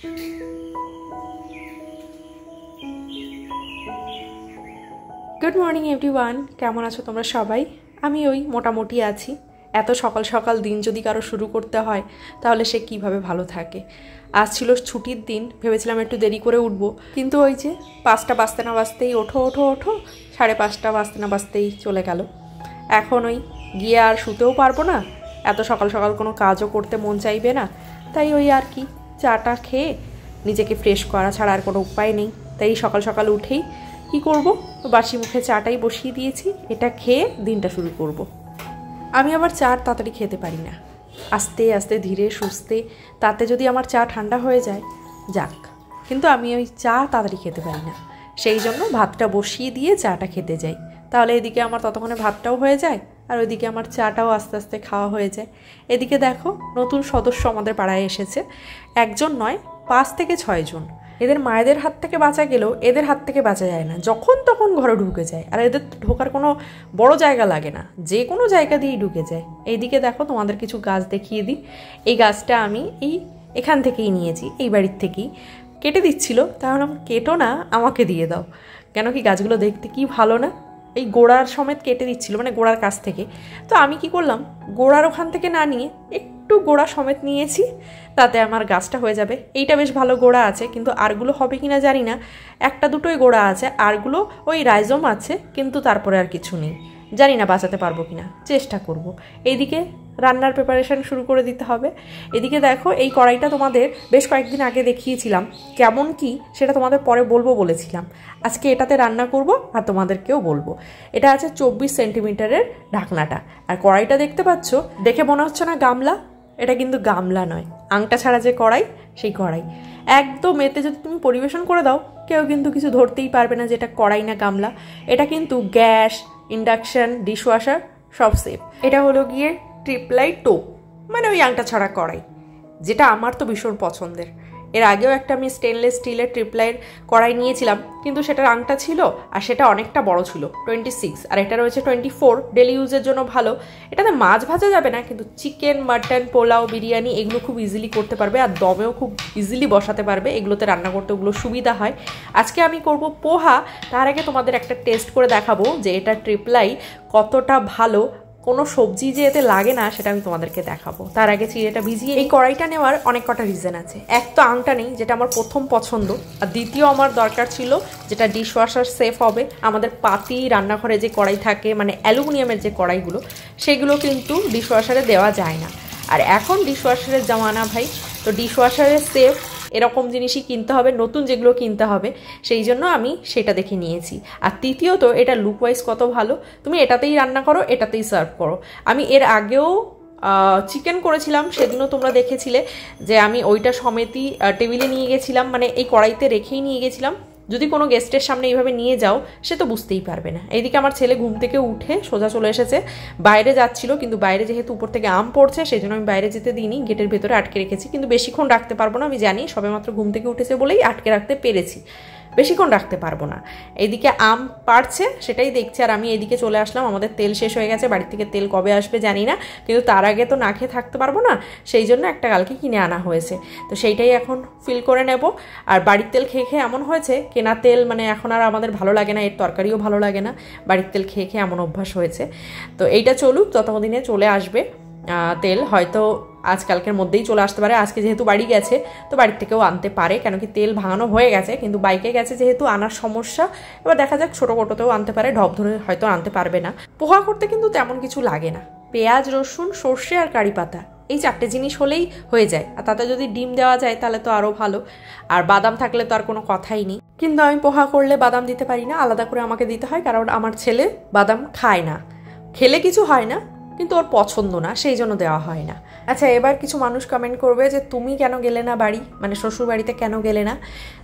Good morning everyone, কেমন আছো তোমরা সবাই? আমি ওই মোটামুটি আছি। এত সকাল সকাল দিন যদি কারো শুরু করতে হয় তাহলে সে কিভাবে ভালো থাকে। আজ ছিল ছুটির দিন, ভেবেছিলাম একটু দেরি করে উঠবো, কিন্তু ওই যে 5টা বাজতে না বাজতেই ওঠো ওঠো ওঠো, 5:30 বাজতে না বাজতেই চলে গেল। এখন ওই গিয়ে আর শুতেও পারবো না, এত সকাল সকাল কোনো কাজও করতে মন চাইবে না, তাই ওই আর কি চাটা খেয়ে নিজেকে ফ্রেশ করা ছাড়া আর কোনো উপায় নেই। তাই সকাল সকাল উঠেই কি করব, বাসি মুখে চাটাই বসিয়ে দিয়েছি, এটা খেয়ে দিনটা শুরু করব। আমি আবার চা তাড়াতাড়ি খেতে পারি না, আস্তে আস্তে ধীরে সুস্থে, তাতে যদি আমার চা ঠান্ডা হয়ে যায় যাক, কিন্তু আমি ওই চা তাড়াতাড়ি খেতে পারি না। সেই জন্য ভাতটা বসিয়ে দিয়ে চাটা খেতে যাই, তাহলে এদিকে আমার ততক্ষণে ভাতটাও হয়ে যায় আর ওইদিকে আমার চাটাও আস্তে আস্তে খাওয়া হয়ে যায়। এদিকে দেখো নতুন সদস্য আমাদের পাড়ায় এসেছে, একজন নয় 5 থেকে 6 জন। এদের মায়েদের হাত থেকে বাঁচা গেলেও এদের হাত থেকে বাঁচা যায় না, যখন তখন ঘরে ঢুকে যায়, আর এদের ঢোকার কোনো বড় জায়গা লাগে না, যে কোনো জায়গা দিয়েই ঢুকে যায়। এইদিকে দেখো তোমাদের কিছু গাছ দেখিয়ে দিই। এই গাছটা আমি এখান থেকেই নিয়েছি, এই বাড়ির থেকেই। কেটে দিচ্ছিল, তাহলে কেটো না, আমাকে দিয়ে দাও, কেন কি গাছগুলো দেখতে কি ভালো না। এই গোড়ার সমেত কেটে দিচ্ছিল, মানে গোড়ার কাছ থেকে। তো আমি কি করলাম, গোড়ার ওখান থেকে না নিয়ে একটু গোড়া সমেত নিয়েছি, তাতে আমার গাছটা হয়ে যাবে। এইটা বেশ ভালো গোড়া আছে, কিন্তু আরগুলো হবে কিনা জানি না, একটা দুটোই গোড়া আছে, আরগুলো ওই রাইজোম আছে, কিন্তু তারপরে আর কিছু নেই, জানি না বাঁচাতে পারবো কিনা, চেষ্টা করব। এইদিকে রান্নার প্রিপারেশন শুরু করে দিতে হবে। এদিকে দেখো এই কড়াইটা তোমাদের বেশ কয়েকদিন আগে দেখিয়েছিলাম, কেমন কি সেটা তোমাদের পরে বলবো বলেছিলাম। আজকে এটাতে রান্না করব আর তোমাদেরকেও বলবো। এটা আছে 24 সেন্টিমিটারের ঢাকনাটা, আর কড়াইটা দেখতে পাচ্ছ, দেখে মনে হচ্ছে না গামলা, এটা কিন্তু গামলা নয়, আংটা ছাড়া যে কড়াই, সেই কড়াই একদম। এতে যদি তুমি পরিবেশন করে দাও কেউ কিন্তু কিছু ধরতেই পারবে না যে এটা কড়াই না গামলা। এটা কিন্তু গ্যাস, ইন্ডাকশন, ডিশওয়াশার সব সেফ। এটা হলো গিয়ে ট্রিপ্লাই টোপ, মানে ওই আংটা ছাড়া কড়াই, যেটা আমার তো ভীষণ পছন্দের। এর আগেও একটা আমি স্টেনলেস স্টিলের ট্রিপ্লাইয়ের কড়াই নিয়েছিলাম, কিন্তু সেটার আংটা ছিল আর সেটা অনেকটা বড় ছিল, 26, আর এটা রয়েছে 24, ডেলি ইউজের জন্য ভালো। এটাতে মাছ ভাজা যাবে না, কিন্তু চিকেন, মাটন, পোলাও, বিরিয়ানি এগুলো খুব ইজিলি করতে পারবে, আর দমেও খুব ইজিলি বসাতে পারবে, এগুলোতে রান্না করতে ওগুলো সুবিধা হয়। আজকে আমি করব পোহা, তার আগে তোমাদের একটা টেস্ট করে দেখাবো যে এটা ট্রিপ্লাই কতটা ভালো, কোনো সবজি যে এতে লাগে না সেটা আমি তোমাদেরকে দেখাবো। তার আগে চিড়েটা ভিজিয়ে। এই কড়াইটা নেওয়ার অনেক কটা রিজন আছে। এক তো আংটা নেই, যেটা আমার প্রথম পছন্দ, আর দ্বিতীয় আমার দরকার ছিল যেটা ডিশওয়াশার সেফ হবে। আমাদের পাতি রান্নাঘরে যে কড়াই থাকে, মানে অ্যালুমিনিয়ামের যে কড়াইগুলো, সেগুলো কিন্তু ডিশওয়াশারে দেওয়া যায় না, আর এখন ডিশওয়াশারের জামানা ভাই, তো ডিশওয়াশারের সেফ এরকম জিনিসই কিনতে হবে, নতুন যেগুলো কিনতে হবে, সেই জন্য আমি সেটা দেখে নিয়েছি। আর তৃতীয়ত এটা লুক ওয়াইজ কত ভালো, তুমি এটাতেই রান্না করো, এটাতেই সার্ভ করো। আমি এর আগেও চিকেন করেছিলাম, সেদিনও তোমরা দেখেছিলে যে আমি ওইটা সমেতই টেবিলে নিয়ে গেছিলাম, মানে এই কড়াইতে রেখেই নিয়ে গেছিলাম। যদি কোনো গেস্টের সামনে এইভাবে নিয়ে যাও সে তো বুঝতেই পারবে না। এইদিকে আমার ছেলে ঘুম থেকে উঠে সোজা চলে এসেছে, বাইরে যাচ্ছিল, কিন্তু বাইরে যেহেতু উপর থেকে আম পড়ছে সেই জন্য আমি বাইরে যেতে দিইনি, গেটের ভেতরে আটকে রেখেছি। কিন্তু বেশিক্ষণ রাখতে পারবো না, আমি জানি, সবেমাত্র ঘুম থেকে উঠেছে বলেই আটকে রাখতে পেরেছি, বেশিক্ষণ রাখতে পারবো না। এইদিকে আম পাড়ছে সেটাই দেখছি, আর আমি এইদিকে চলে আসলাম। আমাদের তেল শেষ হয়ে গেছে, বাড়ি থেকে তেল কবে আসবে জানি না, কিন্তু তার আগে তো না খেয়ে থাকতে পারবো না, সেই জন্য একটা কালকে কিনে আনা হয়েছে, তো সেইটাই এখন ফিল করে নেব। আর বাড়ির তেল খেয়ে খেয়ে এমন হয়েছে, কেনা তেল মানে এখন আর আমাদের ভালো লাগে না, এর তরকারিও ভালো লাগে না, বাড়ির তেল খেয়ে খেয়ে এমন অভ্যাস হয়েছে। তো এইটা চলুক, ততদিনে চলে আসবে তেল, হয়তো আজকালকের মধ্যেই চলে আসতে পারে। আজকে যেহেতু বাড়ি গেছে তো বাড়ির থেকেও আনতে পারে, কেন কি তেল ভাঙানো হয়ে গেছে, কিন্তু বাইকে গেছে যেহেতু আনার সমস্যা। এবার দেখা যাক, ছোটো কোটোতেও আনতে পারে, ঢপ ধরে হয়তো আনতে পারবে না। পোহা করতে কিন্তু তেমন কিছু লাগে না, পেঁয়াজ, রসুন, সর্ষে আর কারি পাতা, এই 4টে জিনিস হলেই হয়ে যায়, আর তাতে যদি ডিম দেওয়া যায় তাহলে তো আরও ভালো, আর বাদাম থাকলে তো আর কোনো কথাই নেই। কিন্তু আমি পোহা করলে বাদাম দিতে পারি না, আলাদা করে আমাকে দিতে হয়, কারণ আমার ছেলে বাদাম খায় না, খেলে কিছু হয় না, কিন্তু ওর পছন্দ না, সেই জন্য দেওয়া হয় না। আচ্ছা, এবার কিছু মানুষ কমেন্ট করবে যে তুমি কেন গেলে না বাড়ি, মানে শ্বশুর বাড়িতে কেন গেলে না।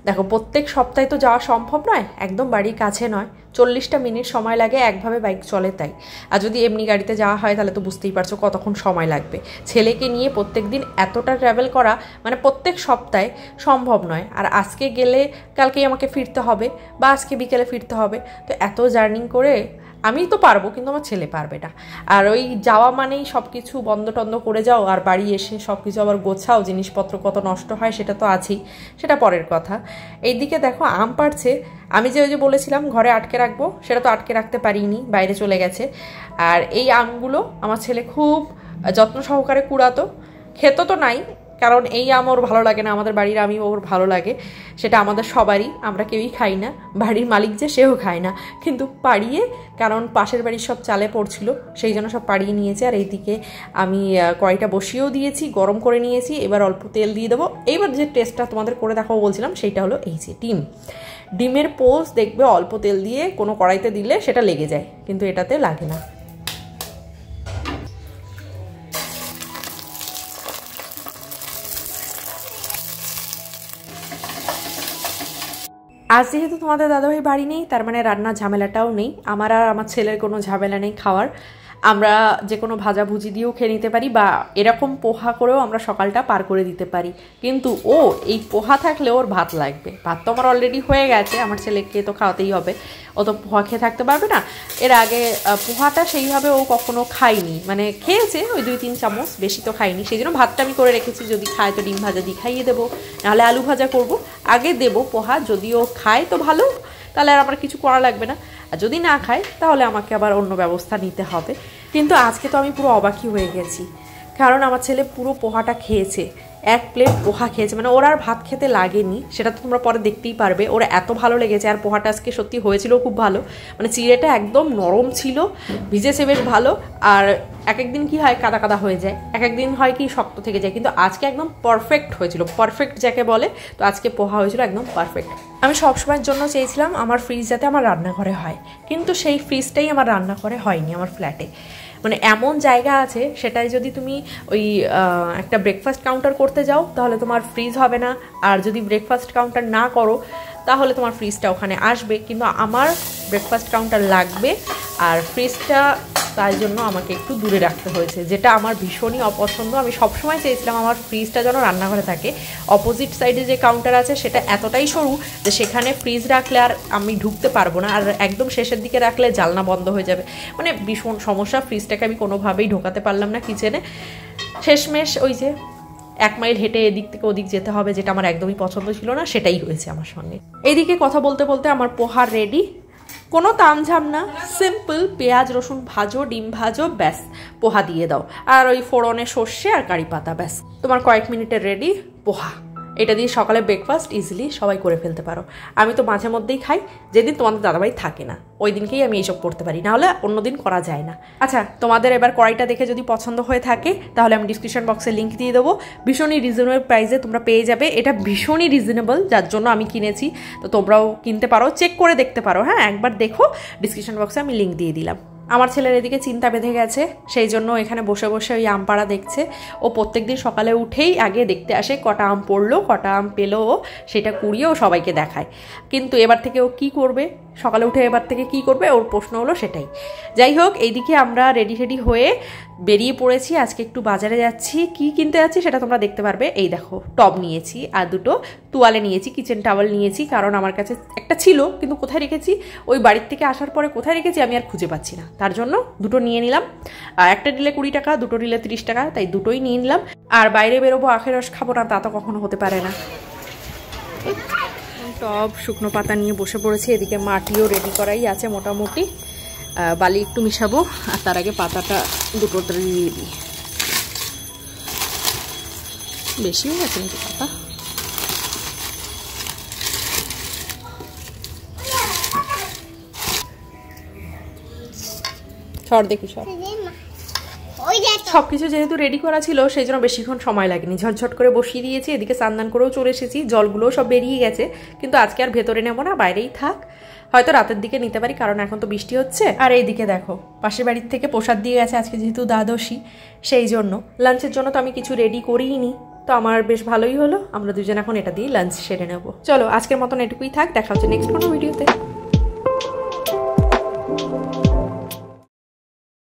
দেখো, প্রত্যেক সপ্তাহে তো যাওয়া সম্ভব নয়, একদম বাড়ির কাছে নয়, 40টা মিনিট সময় লাগে, একভাবে বাইক চলে তাই। আর যদি এমনি গাড়িতে যাওয়া হয় তাহলে তো বুঝতেই পারছো কতক্ষণ সময় লাগবে। ছেলেকে নিয়ে প্রত্যেক দিন এতটা ট্রাভেল করা মানে প্রত্যেক সপ্তাহে সম্ভব নয়। আর আজকে গেলে কালকেই আমাকে ফিরতে হবে, বা আজকে বিকেলে ফিরতে হবে, তো এত জার্নি করে আমি তো পারবো, কিন্তু আমার ছেলে পারবে না। আর ওই যাওয়া মানেই সব কিছু বন্ধ টন্ধ করে যাও, আর বাড়ি এসে সব কিছু আবার গোছাও, জিনিসপত্র কত নষ্ট হয় সেটা তো আছেই, সেটা পরের কথা। এইদিকে দেখো আম পাড়ছে। আমি যে ওই যে বলেছিলাম ঘরে আটকে রাখবো, সেটা তো আটকে রাখতে পারিনি, বাইরে চলে গেছে। আর এই আমগুলো আমার ছেলে খুব যত্ন সহকারে কুড়াতো, খেতো তো নাই, কারণ এই আম ওর ভালো লাগে না, আমাদের বাড়ির আমই ওর ভালো লাগে, সেটা আমাদের সবারই, আমরা কেউই খাই না, বাড়ির মালিক যে সেও খায় না, কিন্তু পাড়িয়ে, কারণ পাশের বাড়ির সব চালে পড়ছিল সেই জন্য সব পাড়িয়ে নিয়েছে। আর এইদিকে আমি কড়াইটা বসিয়েও দিয়েছি, গরম করে নিয়েছি, এবার অল্প তেল দিয়ে দেবো। এইবার যে টেস্টটা তোমাদের করে দেখাবো বলছিলাম সেইটা হলো এই যে ডিমের পোস্ট দেখবে অল্প তেল দিয়ে কোনো কড়াইতে দিলে সেটা লেগে যায়, কিন্তু এটাতে লাগে না। আজ যেহেতু তোমাদের দাদাভাই বাড়ি নেই, তার মানে রান্নার ঝামেলাটাও নেই, আমার আর আমার ছেলের কোনো ঝামেলা নেই খাওয়ার। আমরা যে কোনো ভাজাভুজি দিয়েও খেয়ে নিতে পারি, বা এরকম পোহা করেও আমরা সকালটা পার করে দিতে পারি। কিন্তু এই পোহা থাকলে ওর ভাত লাগবে, ভাত তো আমার অলরেডি হয়ে গেছে, আমার ছেলেকে তো খাওয়াতেই হবে, ও তো পোহা খেয়ে থাকতে পারবে না। এর আগে পোহাটা সেইভাবে ও কখনো খায়নি, মানে খেয়েছে ওই 2-3 চামচ, বেশি তো খায়নি, সেই জন্য ভাতটা আমি করে রেখেছি, যদি খায় তো ডিম ভাজা দিয়ে খাইয়ে দেবো, নাহলে আলু ভাজা করব, আগে দেবো পোহা, যদি ও খায় তো ভালো, তাহলে আর আমার কিছু করা লাগবে না, আর যদি না খায় তাহলে আমাকে আবার অন্য ব্যবস্থা নিতে হবে। কিন্তু আজকে তো আমি পুরো অবাকই হয়ে গেছি, কারণ আমার ছেলে পুরো পোহাটা খেয়েছে, 1 প্লেট পোহা খেয়েছে, মানে ওর আর ভাত খেতে লাগেনি, সেটা তো তোমরা পরে দেখতেই পারবে, ওর এত ভালো লেগেছে। আর পোহাটা আজকে সত্যি হয়েছিল খুব ভালো, মানে চিড়েটা একদম নরম ছিল, ভিজেছে বেশ ভালো। আর এক একদিন কি হয় কাদা কাদা হয়ে যায়, এক একদিন হয় কি শক্ত থেকে যায়, কিন্তু আজকে একদম পারফেক্ট হয়েছিল, পারফেক্ট যাকে বলে, তো আজকে পোহা হয়েছিল একদম পারফেক্ট। আমি সবসময়ের জন্য চেয়েছিলাম আমার ফ্রিজ যাতে আমার রান্নাঘরে হয়, কিন্তু সেই ফ্রিজটাই আমার রান্নাঘরে হয়নি আমার ফ্ল্যাটে। মানে এমন জায়গা আছে, সেটাই যদি তুমি ওই একটা ব্রেকফাস্ট কাউন্টার করতে যাও তাহলে তোমার ফ্রিজ হবে না, আর যদি ব্রেকফাস্ট কাউন্টার না করো তাহলে তোমার ফ্রিজটা ওখানে আসবে, কিন্তু আমার ব্রেকফাস্ট কাউন্টার লাগবে, আর ফ্রিজটা তাই জন্য আমাকে একটু দূরে রাখতে হয়েছে, যেটা আমার ভীষণই অপছন্দ। আমি সবসময় চেয়েছিলাম আমার ফ্রিজটা যেন রান্নাঘরে থাকে। অপোজিট সাইডে যে কাউন্টার আছে সেটা এতটাই সরু যে সেখানে ফ্রিজ রাখলে আর আমি ঢুকতে পারবো না, আর একদম শেষের দিকে রাখলে জানলা বন্ধ হয়ে যাবে, মানে ভীষণ সমস্যা। ফ্রিজটাকে আমি কোনোভাবেই ঢোকাতে পারলাম না কিচেনে, শেষমেশ ওই যে 1 মাইল হেঁটে এদিক থেকে ওদিক যেতে হবে, যেটা আমার একদমই পছন্দ ছিল না, সেটাই হয়েছে আমার সঙ্গে। এইদিকে কথা বলতে বলতে আমার পোহা রেডি, কোনো তামঝাম না, সিম্পল পেঁয়াজ রসুন ভাজো, ডিম ভাজো, ব্যাস পোহা দিয়ে দাও, আর ওই ফোড়নে সর্ষে আর কারি পাতা, ব্যাস তোমার কয়েক মিনিটের রেডি পোহা। এটা দিয়ে সকালে ব্রেকফাস্ট ইজিলি সবাই করে ফেলতে পারো। আমি তো মাঝে মধ্যেই খাই, যেদিন তোমাদের দাদাভাই থাকে না ওই দিনকেই আমি এইসব করতে পারি, নাহলে অন্যদিন করা যায় না। আচ্ছা, তোমাদের এবার কড়াইটা দেখে যদি পছন্দ হয়ে থাকে তাহলে আমি ডিসক্রিপশন বক্সে লিঙ্ক দিয়ে দেবো, ভীষণই রিজনেবল প্রাইসে তোমরা পেয়ে যাবে, এটা ভীষণই রিজনেবল, যার জন্য আমি কিনেছি, তো তোমরাও কিনতে পারো, চেক করে দেখতে পারো, হ্যাঁ একবার দেখো, ডিসক্রিপশন বক্সে আমি লিঙ্ক দিয়ে দিলাম। আমার ছেলের এদিকে চিন্তা বেঁধে গেছে, সেই জন্য এখানে বসে বসে ওই আম পাড়া দেখছে। ও প্রত্যেকদিন সকালে উঠেই আগে দেখতে আসে কটা আম পড়লো, কটা আম পেলো, ও সেটা কুড়িয়ে ও সবাইকে দেখায়। কিন্তু এবার থেকে ও কী করবে, সকালে উঠে এবার থেকে কী করবে, ওর প্রশ্ন হলো সেটাই। যাই হোক, এইদিকে আমরা রেডি হয়ে বেরিয়ে পড়েছি, আজকে একটু বাজারে যাচ্ছি। কি কিনতে যাচ্ছি সেটা তোমরা দেখতে পারবে। এই দেখো, টব নিয়েছি আর 2টো তোয়ালে নিয়েছি, কিচেন টাওয়াল নিয়েছি, কারণ আমার কাছে একটা ছিল কিন্তু কোথায় রেখেছি, ওই বাড়ির থেকে আসার পরে কোথায় রেখেছি আমি আর খুঁজে পাচ্ছি না, তার জন্য 2টো নিয়ে নিলাম। একটা নিলে 20 টাকা, 2টো নিলে 30 টাকা, তাই 2টোই নিয়ে নিলাম। আর বাইরে বেরোবো, আখের রস খাবো না তা তো কখনো হতে পারে না। টব শুকনো পাতা নিয়ে বসে পড়েছি, এদিকে মাটিও রেডি করাই আছে মোটামুটি, বালি একটু মিশাবো, আর তার আগে পাতাটা 2টোতে দিয়ে দিই, বেশি হয়ে গেছে নাকি পাতা। সর দেখি সর, সবকিছু যেহেতু রেডি করা ছিল সেই জন্য বেশিক্ষণ সময় লাগেনি, ঝটঝট করে বসিয়ে দিয়েছি। এদিকে স্নান করেও চলে এসেছি, জলগুলোও সব বেরিয়ে গেছে, কিন্তু আজকে আর ভেতরে নেবো না, বাইরেই থাক, হয়তো রাতের দিকে নিতে পারি, কারণ এখন তো বৃষ্টি হচ্ছে। আর এইদিকে দেখো, পাশের বাড়ির থেকে প্রসাদ দিয়ে গেছে, আজকে যেহেতু দ্বাদশী সেই জন্য লাঞ্চের জন্য তো আমি কিছু রেডি করিই নি, তো আমার বেশ ভালোই হলো, আমরা দুজন এখন এটা দিয়ে লাঞ্চ সেরে নেবো। চলো আজকের মতন এটুকুই থাক, দেখা হচ্ছে নেক্সট কোনো ভিডিওতে।